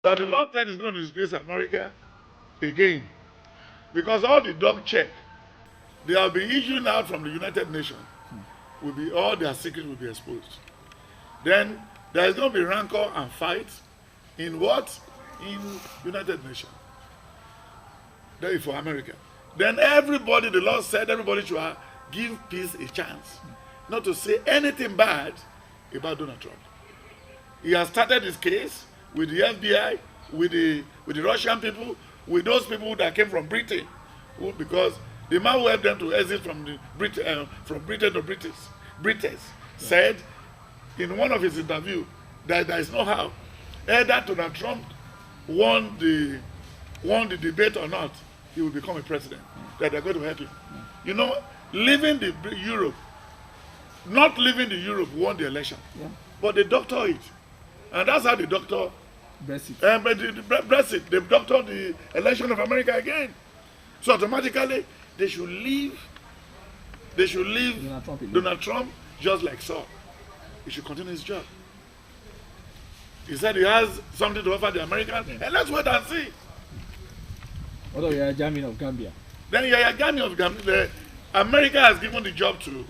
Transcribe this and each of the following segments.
that the Lord said is going to disgrace America again. Because all the dog check they have been issuing out from the United Nations will be all their secrets will be exposed. Then there is going to be rancor and fight in what? In United Nations. That is for America. Then everybody, the Lord said, everybody should give peace a chance, not to say anything bad about Donald Trump. He has started his case with the FBI, with the Russian people, with those people that came from Britain, because the man who helped them to exit from Britain to British said in one of his interviews that there is no how either Donald Trump won the debate or not, he will become a president. That they're going to help him. You know, leaving the Europe, not leaving the Europe won the election, but they doctor it, and that's how they doctor Brexit. Brexit. They doctor the election of America again. So automatically they should leave. They should leave Donald Trump just like Saul. He should continue his job. He said he has something to offer the Americans, and let's wait and see. Although you are German of Gambia. Then you are German of Gambia. America has given the job to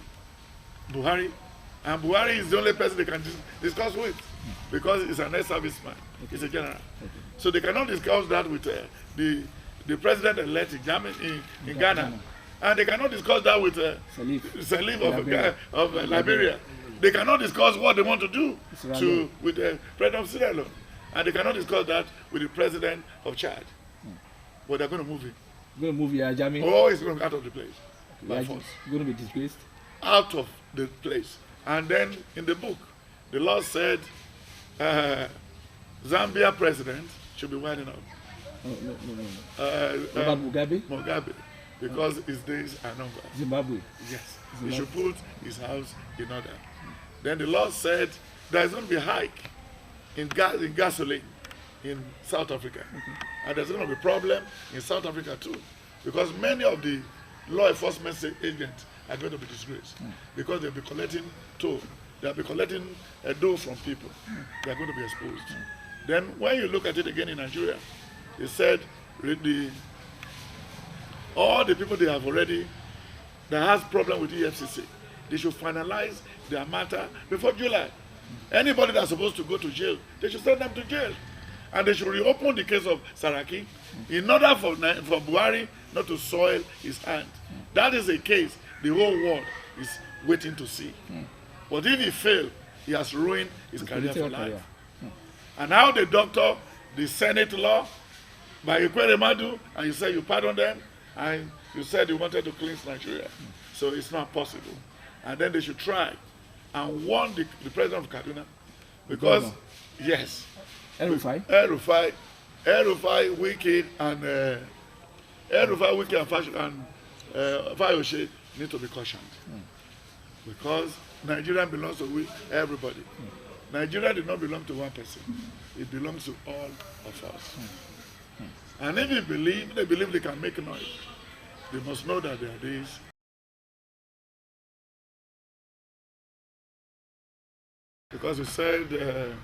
Buhari, and Buhari is the only person they can discuss with, because he's an ex-serviceman. He's a general. So they cannot discuss that with the president-elect in Ghana. And they cannot discuss that with Salif of Liberia. They cannot discuss what they want to do with the president of Sierra Leone. And they cannot discuss that with the president of Chad. But they're going to move him. Going to move your Germany? Oh, he's going to be out of the place. By force. Going to be disgraced? Out of the place. And then in the book, the Lord said Zambia president should be winding up. Mugabe. Because his days are numbered. Zimbabwe. Yes. He should put his house in order. Then the Lord said there's going to be a hike in gasoline in South Africa. And there's going to be a problem in South Africa too. Because many of the law enforcement agents are going to be disgraced. Because they'll be collecting toll. They'll be collecting a dough from people. They're going to be exposed. Then when you look at it again in Nigeria, he said all the people they have already that has problem with EFCC, they should finalize their matter before July. Anybody that's supposed to go to jail, they should send them to jail. And they should reopen the case of Saraki in order for Buhari not to soil his hand. That is a case the whole world is waiting to see. But if he fails, he has ruined his career for life. And how they doctor the Senate law by Korede Madu, and you say you pardon them, and you said you wanted to cleanse Nigeria. So it's not possible. And then they should try and warn the president of Kaduna, because yes, El-Rufai, Wiki, and Fayoshe need to be cautioned. Because Nigeria belongs to everybody. Nigeria did not belong to one person. It belongs to all of us. And if they believe they can make noise, they must know that there are days. Because we said,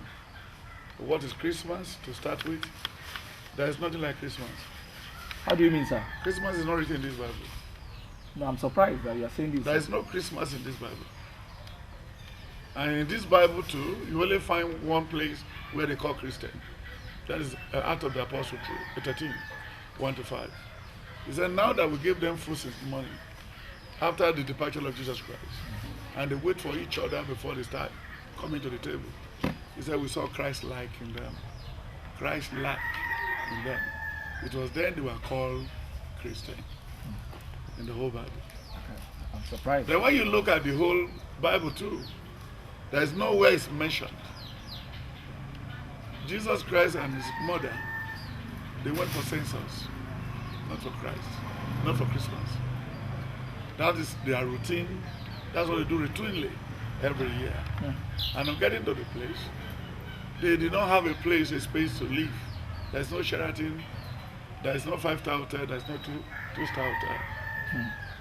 what is Christmas to start with? There is nothing like Christmas. How do you mean, sir? Christmas is not written in this Bible. No, I'm surprised that you are saying this. There is no Christmas in this Bible. And in this Bible too, you only find one place where they call Christian. That is Acts of the Apostle 13, 1-5. He said, now that we give them food since morning, after the departure of Jesus Christ, and they wait for each other before they start coming to the table. He said, we saw Christ-like in them. Christ-like in them. It was then they were called Christian in the whole Bible. Okay. I'm surprised. Then when you look at the whole Bible too, there is nowhere it's mentioned. Jesus Christ and his mother, they went for census, not for Christ, not for Christmas. That is their routine. That's what they do routinely every year. And on getting to the place, they did not have a space to live. There's no Sheraton, there's no 5-star hotel, there's no two-star hotel.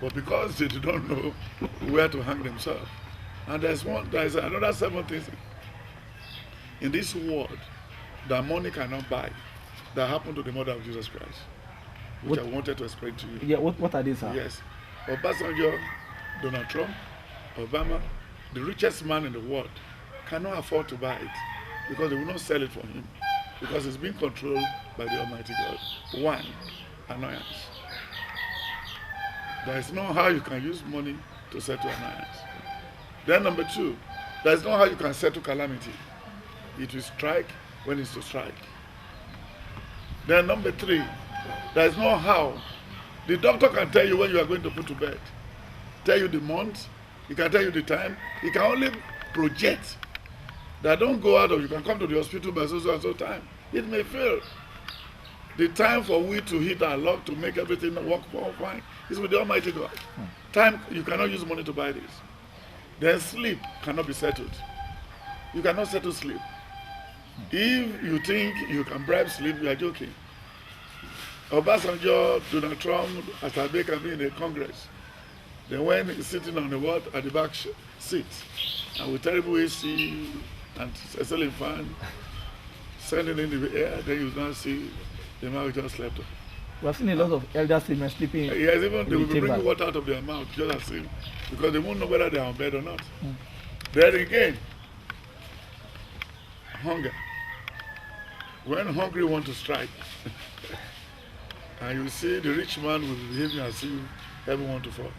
But because they don't know where to hang themselves, and there's another 7 things in this world that money cannot buy that happened to the mother of Jesus Christ, which I wanted to explain to you. Yeah, what are these, sir? Yes. Obasanjo, Donald Trump, Obama, the richest man in the world, cannot afford to buy it because they will not sell it for him because it's being controlled by the Almighty God. One, annoyance. There is no how you can use money to settle annoyance. Then number two, there is no how you can settle calamity. It will strike when it's to strike. Then number three, there is no how. The doctor can tell you when you are going to put to bed, tell you the month, he can tell you the time. He can only project that don't go out of, you can come to the hospital by so and so time. It may fail. The time for we to hit our luck to make everything work fine is with the Almighty God. Time, you cannot use money to buy this. Then sleep cannot be settled. You cannot settle sleep. If you think you can bribe sleep, you are joking. Obasanjo, Donald Trump, Asabe can be in the Congress. Then when sitting on the what at the back seat, and with terrible AC and a ceiling fan, sending in the air, then you now see the man just slept off. We have seen a lot of elder statesmen sleeping. Yes, even they will be chamber. bringing water out of their mouth just as if, because they won't know whether they are on bed or not. Then again, hunger. When hungry want to strike, and you see the rich man will be behaving as if heaven want to fall.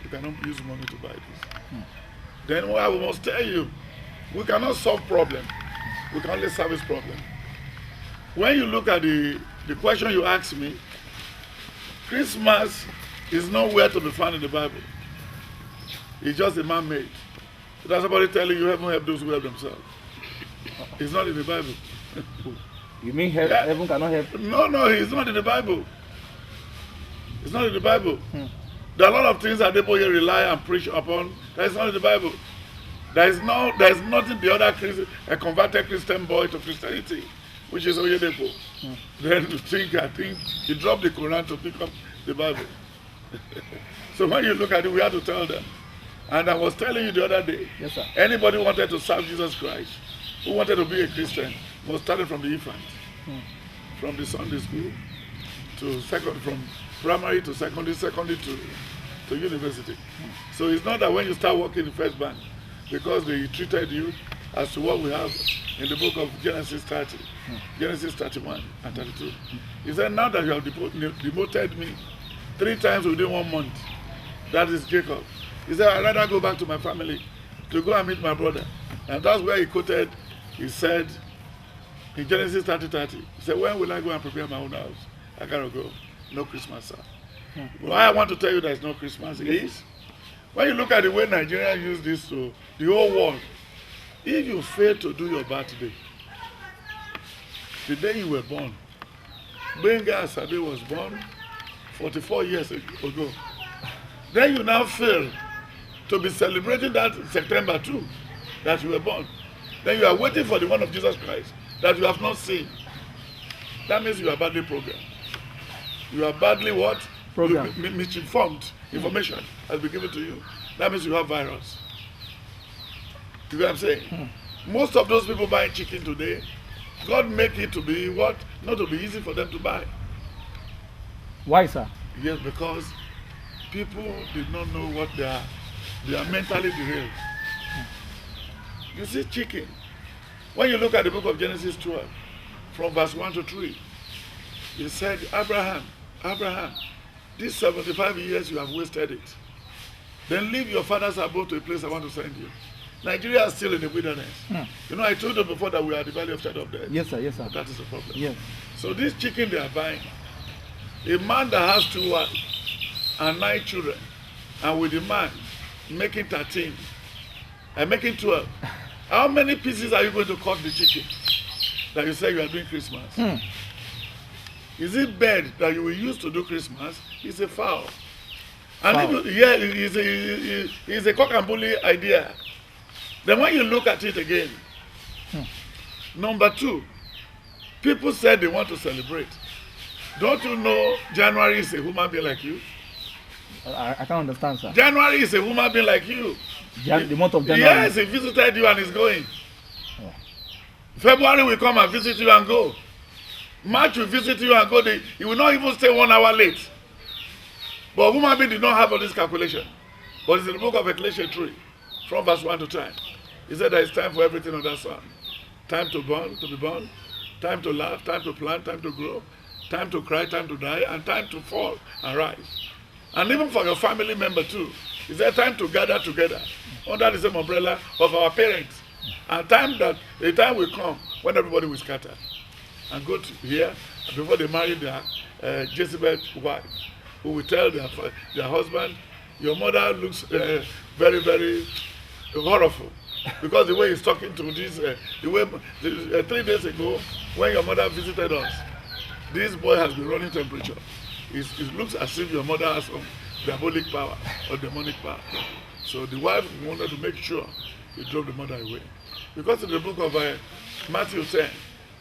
You cannot use money to buy this. Then what I must tell you, we cannot solve problem. We can only service problem. When you look at the question you asked me, Christmas is nowhere to be found in the Bible. It's just a man-made. There's somebody telling you heaven help those who help themselves. It's not in the Bible. You mean heaven cannot help? No, it's not in the Bible. It's not in the Bible. There are a lot of things that people here rely and preach upon that is not in the Bible. There is nothing the other Christian, a converted Christian boy to Christianity, which is Oyedepo. Then I think he dropped the Quran to pick up the Bible. So when you look at it, we have to tell them. And I was telling you the other day, yes, sir. Anybody who wanted to serve Jesus Christ, who wanted to be a Christian, must start from the infant, from the Sunday school to from primary to secondary to university. So it's not that when you start working in First Bank, because they treated you as to what we have in the book of Genesis 30, Genesis 31 and 32. He said, now that you have demoted me 3 times within 1 month, that is Jacob. He said, I'd rather go back to my family to go and meet my brother. And that's where he quoted, he said, in Genesis 30:30, he said, when will I go and prepare my own house? I gotta go. No Christmas, sir. Why I want to tell you there's no Christmas is, when you look at the way Nigerians use this to the whole world, if you fail to do your birthday, the day you were born, Benga Asabe was born 44 years ago. Then you now fail to be celebrating that September 2, that you were born. Then you are waiting for the one of Jesus Christ that you have not seen. That means you are badly programmed. You are badly what? Programmed. Misinformed information has been given to you. That means you have virus. You know what I'm saying? Most of those people buying chicken today, God make it to be what? Not to be easy for them to buy. Why, sir? Yes, because people did not know what they are. They are mentally derailed. You see chicken. When you look at the book of Genesis 12, from verse 1 to 3, it said, Abraham, these 75 years you have wasted it. Then leave your father's abode to a place I want to send you. Nigeria is still in the wilderness. You know, I told you before that we are at the valley of shadow of death. Yes, sir. Yes, sir. That is the problem. Yes. So this chicken they are buying, a man that has 2 wives and 9 children, and with the man making 13 and making 12, how many pieces are you going to cut the chicken that you say you are doing Christmas? Is it bird that you will use to do Christmas? It's a fowl. And it's a cock and bully idea. Then when you look at it again, number 2, people said they want to celebrate. Don't you know January is a human being like you? I can't understand, sir. January is a human being like you. The month of January. Yes, he visited you and is going. February will come and visit you and go. March will visit you and go. He will not even stay 1 hour late. But human being did not have all this calculation. But it's in the book of Ecclesiastes 3, from verse 1 to 10. He said there is time for everything under the sun. Time to be born, time to laugh, time to plant, time to grow, time to cry, time to die, and time to fall and rise. And even for your family member too. Is there time to gather together under the same umbrella of our parents? And the time will come when everybody will scatter and go to here before they marry their Jezebel's wife, who will tell their husband, your mother looks very, very horrible. Because the way he's talking to this, 3 days ago, when your mother visited us, this boy has been running temperature. It looks as if your mother has some diabolic power or demonic power. So the wife wanted to make sure he drove the mother away. Because in the book of Matthew 10,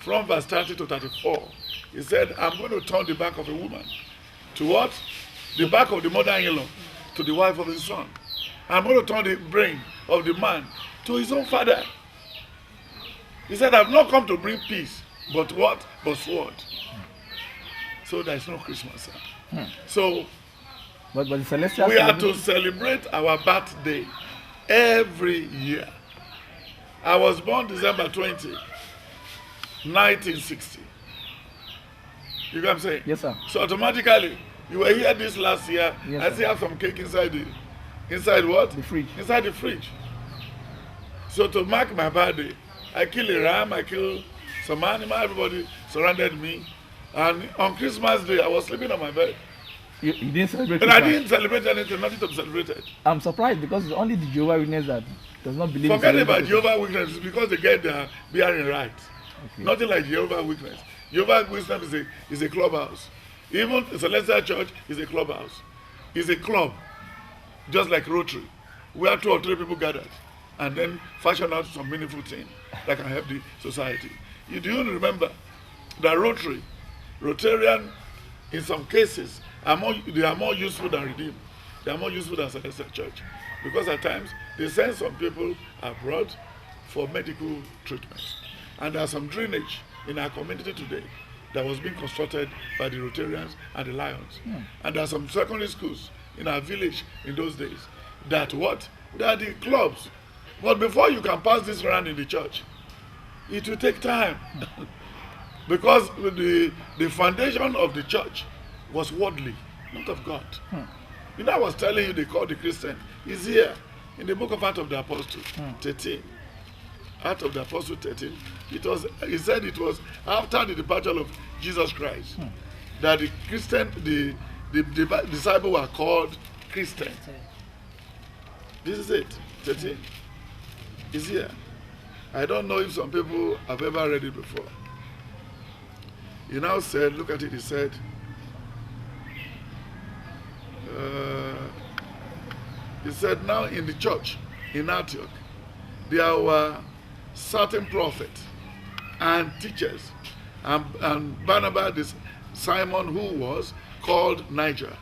from verse 30 to 34, he said, I'm going to turn the back of a woman to what? The back of the mother-in-law to the wife of his son. I'm going to turn the brain of the man to his own father. He said, I've not come to bring peace, but what? But sword. So there is no Christmas. So but the celestial we are to celebrate our birthday every year. I was born December 20, 1960. You know what I'm saying? Yes, sir. So automatically, you were here this last year. Yes, I still have some cake inside it. Inside what? The fridge. Inside the fridge. So to mark my birthday, I killed a ram, I killed some animal, everybody surrounded me. And on Christmas Day, I was sleeping on my bed. You didn't celebrate And Christmas? I didn't celebrate anything, nothing to be celebrated. I'm surprised because it's only the Jehovah Witness that does not believe Forget in about Jehovah Witness because they get their bearing right. Okay. Nothing like Jehovah Witness. Jehovah Witness is a clubhouse. Even Celestial Church is a clubhouse. It's a club, just like Rotary, where 2 or 3 people gathered and then fashion out some meaningful thing that can help the society. You do remember that Rotarian, in some cases, they are more useful than Redeem. They are more useful than Celestial Church. Because at times, they send some people abroad for medical treatment. And there are some drainage in our community today that was being constructed by the Rotarians and the Lions. And there are some secondary schools in our village in those days that what? They are the clubs. But before you can pass this around in the church, it will take time. Because the foundation of the church was worldly, not of God. You know, I was telling you they call the Christian. It's here in the book of Acts of the Apostles, 13. Acts of the Apostles 13. He said it was after the departure of Jesus Christ that the disciples were called Christians. This is it, 13. It's here. I don't know if some people have ever read it before. He now said, look at it, he said, now in the church in Antioch, there were certain prophets and teachers, and Barnabas, Simon, who was called Niger,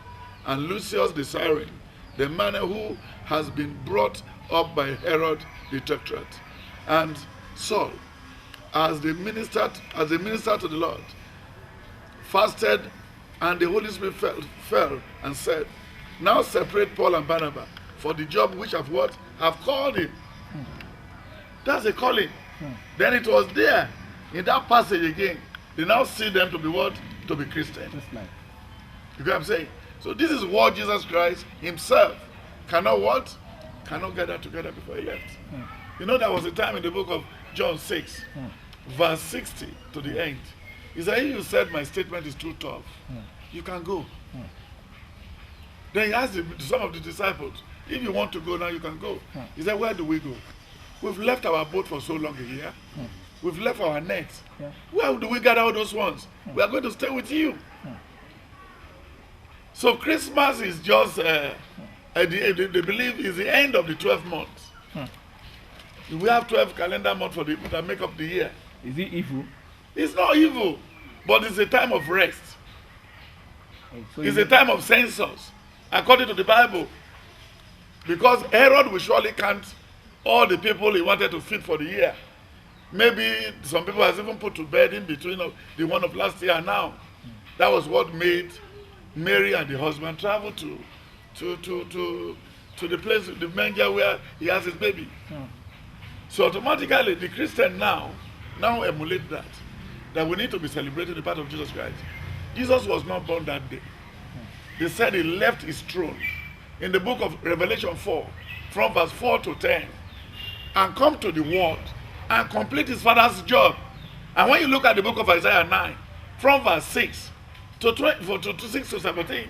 and Lucius the Cyrene, the man who has been brought up by Herod the Tetrarch, and Saul, as they ministered to the Lord, fasted, and the Holy Spirit fell and said, now separate Paul and Barnabas for the job which have called him. That's a calling. Then it was there in that passage again. They now see them to be what? To be Christian. You know what I'm saying? So this is what Jesus Christ himself cannot what? Cannot gather together before he left. You know, there was a time in the book of John 6, verse 60 to the end. He said, if you said my statement is too tough, you can go. Then he asked some of the disciples, if you want to go now, you can go. He said, where do we go? We've left our boat for so long here. We've left our nets. Where do we gather all those ones? We are going to stay with you. So Christmas is just, they believe, is the end of the 12 months. We have 12 calendar months that make up the year. Is it evil? It's not evil, but it's a time of rest. So it's a time of census, according to the Bible. Because Herod will surely count all the people he wanted to feed for the year. Maybe some people has even put to bed in between of the one of last year and now. That was what made Mary and the husband travel to the place, the manger where he has his baby. So automatically the Christian now emulate that we need to be celebrating the birth of Jesus Christ. Jesus was not born that day. They said he left his throne in the book of Revelation 4, from verse 4 to 10, and come to the world and complete his father's job. And when you look at the book of Isaiah 9, from verse 6 to 6 to 17,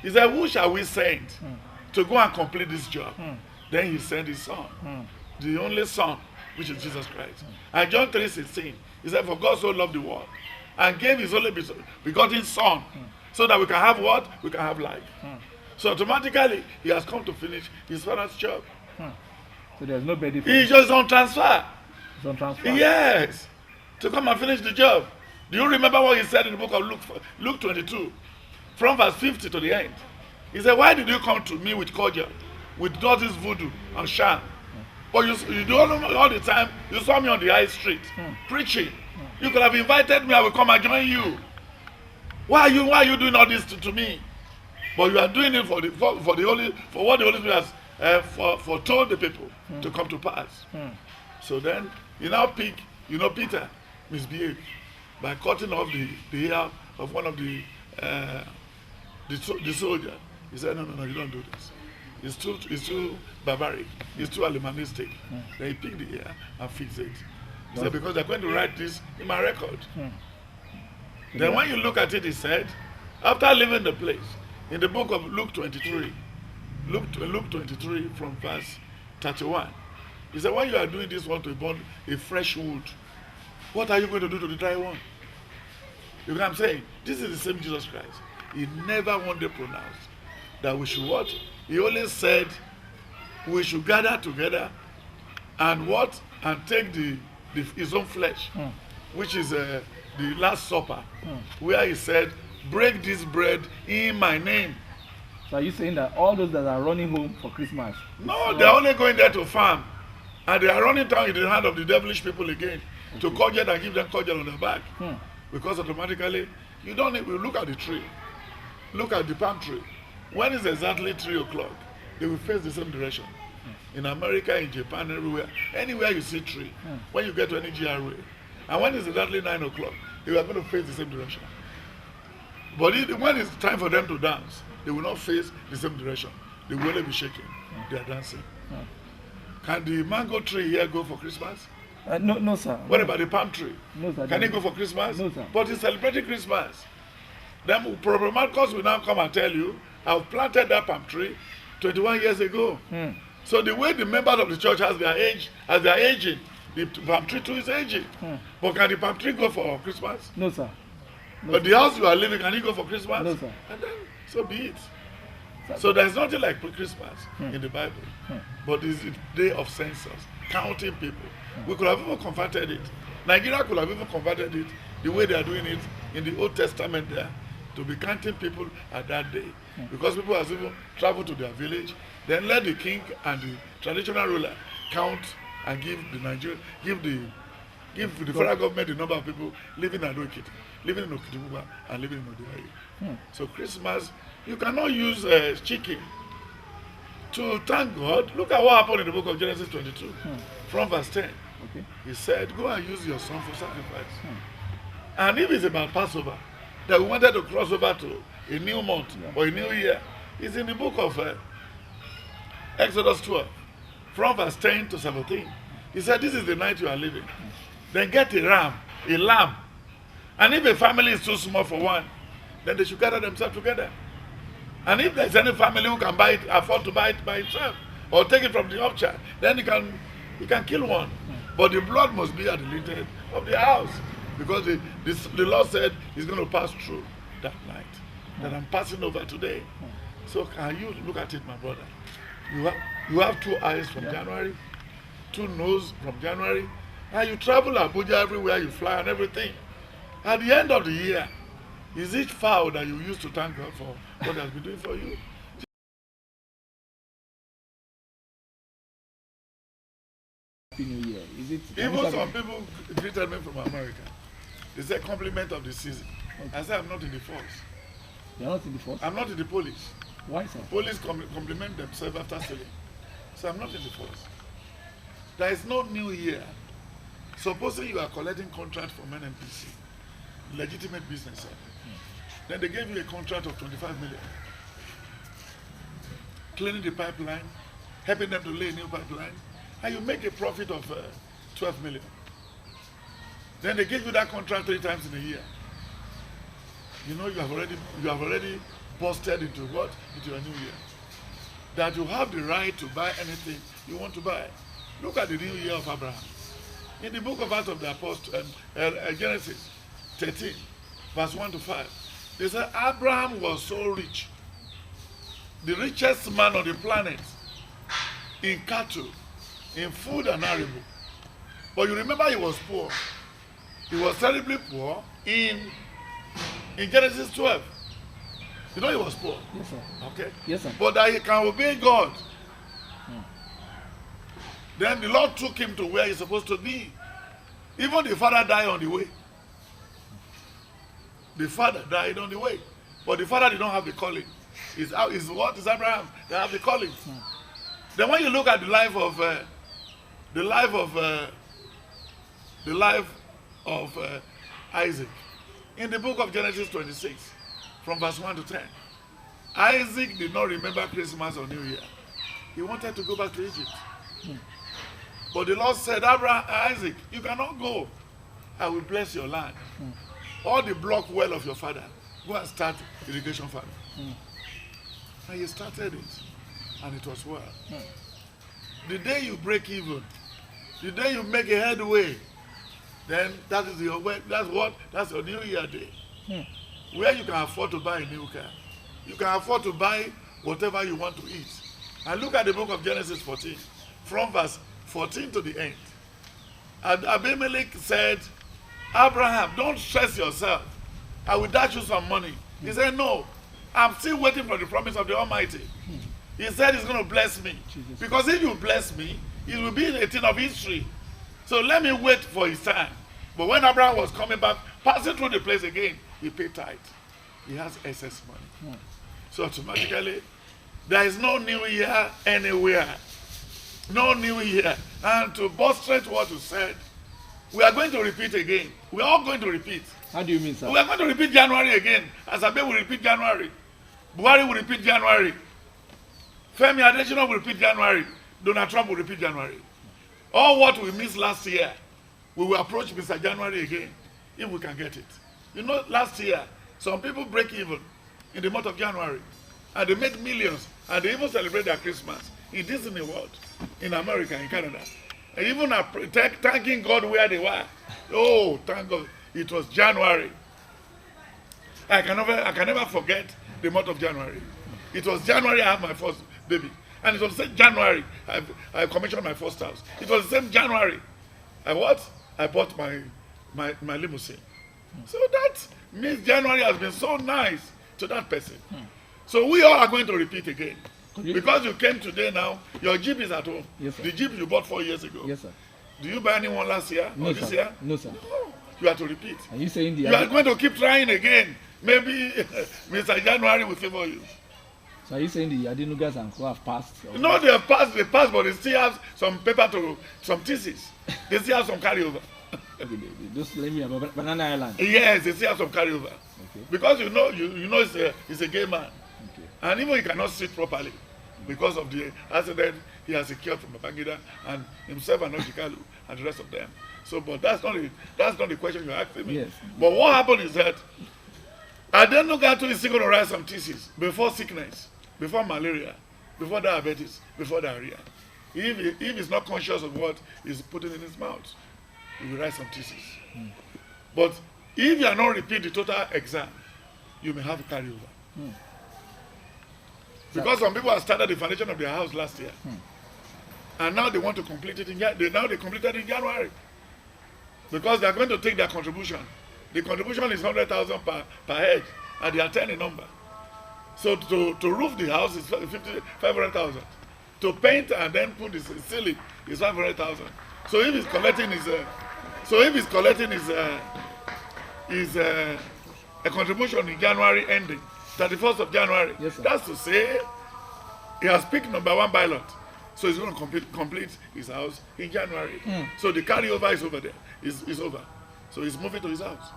he said, who shall we send to go and complete this job? Then he sent his son, the only son, which is Jesus Christ. And John 3:16, he said, for God so loved the world and gave his only begotten son, so that we can have what? We can have life. So automatically, he has come to finish his father's job. So there's no benefit. He's just on transfer. It's on transfer. Yes. To come and finish the job. Do you remember what he said in the book of Luke 22? From verse 50 to the end. He said, why did you come to me with cordial, with all this voodoo and sham? But you do all the time, you saw me on the high street preaching. You could have invited me, I will come and join you. Why are you doing all this to me? But you are doing it for what the Holy Spirit has foretold the people to come to pass. So then you now pick, Peter misbehaved by cutting off the ear of one of the soldier. He said, no, you don't do this. It's too barbaric. It's too animalistic. Then he picked the ear and fixed it. He said, because they're going to write this in my record. Then when you look at it, he said, after leaving the place, in the book of Luke 23 from verse 31, he said, when you are doing this one to burn a fresh wood, what are you going to do to the dry one? You know what I'm saying? This is the same Jesus Christ. He never one day pronounced that we should what? He only said we should gather together and what? And take his own flesh, which is the Last Supper, where he said, break this bread in my name. So are you saying that all those that are running home for Christmas? No, they're only going there to farm. And they are running down in the hand of the devilish people again to cordial and give them cordial on their back. Because automatically, you don't need to look at the tree. Look at the palm tree. When it's exactly 3 o'clock, they will face the same direction. In America, in Japan, everywhere, anywhere you see tree, when you get to any GRA, and when it's exactly 9 o'clock, they are going to face the same direction. But when it's time for them to dance, they will not face the same direction. They will only be shaking. They are dancing. Can the mango tree here go for Christmas? No, sir. What about the palm tree? No, sir. Can it go for Christmas? No, sir. But it's celebrating Christmas. Then Prophet Marcus will now come and tell you, I've planted that palm tree 21 years ago. So the way the members of the church as they are aging, the palm tree too is aging. But can the palm tree go for Christmas? No, sir. No, But the house you are living, can it go for Christmas? No, sir. And then, so be it. So there's nothing like Christmas in the Bible. But it's the day of census, counting people. We could have even converted it. Nigeria could have even converted it the way they are doing it in the Old Testament there, to be counting people at that day. Because people have even traveled to their village, then let the king and the traditional ruler count and give the federal government the number of people living in Okiti, living in Okitibuba, and living in Odiayi. So Christmas, you cannot use chicken to thank God. Look at what happened in the book of Genesis 22, from verse 10. Okay. He said, go and use your son for sacrifice. And if it's about Passover, that we wanted to cross over to a new month or a new year, it's in the book of Exodus 12, from verse 10 to 17. He said, this is the night you are living. Then get a lamb. And if a family is too small for one, then they should gather themselves together. And if there's any family who can afford to buy it by itself, or take it from the upcharge, then he can kill one. But the blood must be at the lintel of the house. Because the Lord said he's going to pass through that night that I'm passing over today. So can you look at it, my brother? You have 2 eyes from January, 2 noses from January, and you travel Abuja everywhere, you fly and everything. At the end of the year, is each fowl that you used to thank God for what he has been doing for you? Happy New Year. Is it? Even some people greeted me from America. They said compliment of the season. Okay. I said I'm not in the force. You're not in the force? I'm not in the police. Why, sir? Police compliment themselves after stealing. So I'm not in the force. There is no new year. Supposing you are collecting contract from NNPC, legitimate business, sir. Then they gave you a contract of 25 million. Cleaning the pipeline, helping them to lay a new pipeline, and you make a profit of 12 million. Then they give you that contract 3 times in a year. You know you have already busted into what? Into a new year. That you have the right to buy anything you want to buy. Look at the new year of Abraham. In the book of Acts of the Apostles, Genesis 13, verse 1 to 5, they said Abraham was so rich, the man on the planet, in cattle, in food and animal. But you remember he was poor. He was terribly poor in Genesis 12. You know he was poor. Yes, sir. Okay. Yes, sir. But that he can obey God. Then the Lord took him to where he's supposed to be. Even the father died on the way. The father died on the way. But the father did not have the calling. Is what is Abraham? They have the calling. Then when you look at the life of Isaac, in the book of Genesis 26, from verse 1 to 10, Isaac did not remember Christmas or New Year. He wanted to go back to Egypt. But the Lord said, Isaac, you cannot go. I will bless your land. All the block well of your father, go and start irrigation farming. And he started it, and it was well. The day you break even, the day you make a headway, then that is your way. That's your New Year day. Where you can afford to buy a new car, you can afford to buy whatever you want to eat. And look at the book of Genesis 14, from verse 14 to the end. And Abimelech said, Abraham, don't stress yourself. I will dash you some money. He said, no, I'm still waiting for the promise of the Almighty. He said he's going to bless me. Jesus. Because if you bless me, it will be a thing of history. So let me wait for his time. But when Abraham was coming back, passing through the place again, he paid tithe. He has excess money. So automatically, there is no new year anywhere. No new year. And to illustrate what you said, we are going to repeat again. We are all going to repeat. How do you mean, sir? We are going to repeat January again. Asabe will repeat January. Buhari will repeat January. Femi Adesina will repeat January. Donald Trump will repeat January. All what we missed last year, we will approach Mr. January again, if we can get it. You know, last year, some people break even in the month of January, and they make millions, and they even celebrate their Christmas in Disney World, in America, in Canada. And even thanking God where they were. Oh, thank God. It was January. I can never forget the month of January. It was January I had my first baby. And it was the same January I commissioned my first house. It was the same January. I bought my limousine. So that means January has been so nice to that person. So we all are going to repeat again. Because you came today now, your Jeep is at home. Yes, sir. The Jeep you bought 4 years ago. Yes, sir. Do you buy anyone last year or this year? No, sir. No. You have to repeat. Are you saying you are going to keep trying again? Maybe Mr. January will favor you. So are you saying the Adenugas and who have passed? No, they have passed, but they still have some paper some thesis. They still have some carryover. Okay, just let me about Banana Island. Yes, they still have some carryover. Okay. Because you know he's a gay man. Okay. And even he cannot sit properly because of the accident he has secured from Babangida and himself and Ojikalu and the rest of them. So, but that's not the question you're asking me. Yes. But what happened is that Adenuga is still going to write some thesis before sickness, before malaria, before diabetes, before diarrhea. If he's not conscious of what he's putting in his mouth, he will write some thesis. But if you are not repeat the total exam, you may have a carryover. Because some people have started the foundation of their house last year. And now they want to complete it they completed in January. Because they are going to take their contribution. The contribution is 100,000 per head, and they are 10 in number. So to roof the house is 500,000. To paint and then put his ceiling is 500,000. So if he's collecting his a contribution in January ending, 31st of January, yes, that's to say he has picked number 1 pilot. So he's going to complete his house in January. So the carryover is over there. Is over. So he's moving to his house.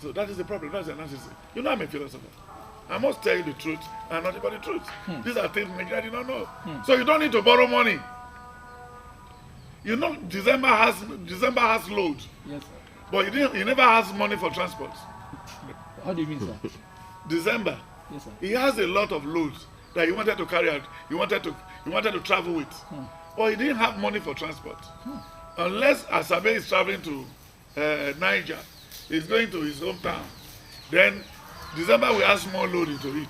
So that is the problem. That's the analysis. You know I'm a philosopher. I must tell you the truth and not about the truth. These are things Nigeria did not know. So you don't need to borrow money. You know December has load. Yes, sir. But he never has money for transport. How do you mean, sir? December. Yes, sir. He has a lot of loads that he wanted to carry out. He wanted to travel with. But he didn't have money for transport. Unless Asabe is traveling to Niger, he's going to his hometown. Then December will have small load into it.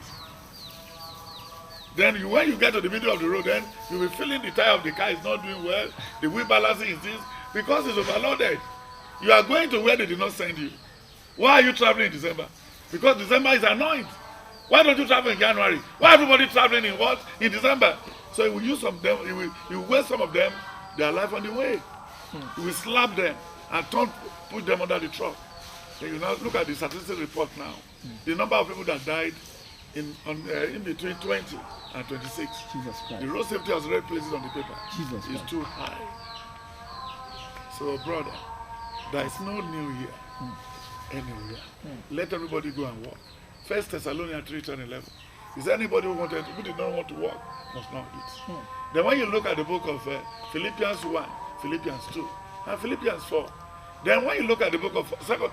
Then when you get to the middle of the road, then you'll be feeling the tire of the car is not doing well. The wheel balancing is this because it's overloaded. You are going to where they did not send you. Why are you traveling in December? Because December is annoying. Why don't you travel in January? Why everybody traveling in what? In December. So he will use some of them, he will waste some of them, their life on the way. He will slap them and put them under the truck. Then you now look at the statistical report now. The number of people that died in between 20 and 26. Jesus Christ. The road safety has already placed it on the paper. Jesus It's Christ. too high. So brother, there is no new year anywhere. Let everybody go and work. 1 Thessalonians 3:10-11. Is there anybody who did not want to work must not eat? Then when you look at the book of Philippians 1, Philippians 2, and Philippians 4, then when you look at the book of 2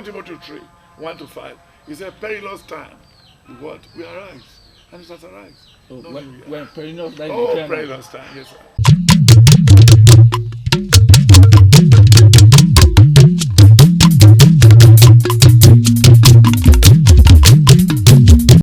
Timothy 3, 1-5, it's a perilous time. What? We arise. And it has arise. Oh, No new year. when perilous time. Oh, perilous time, yes sir.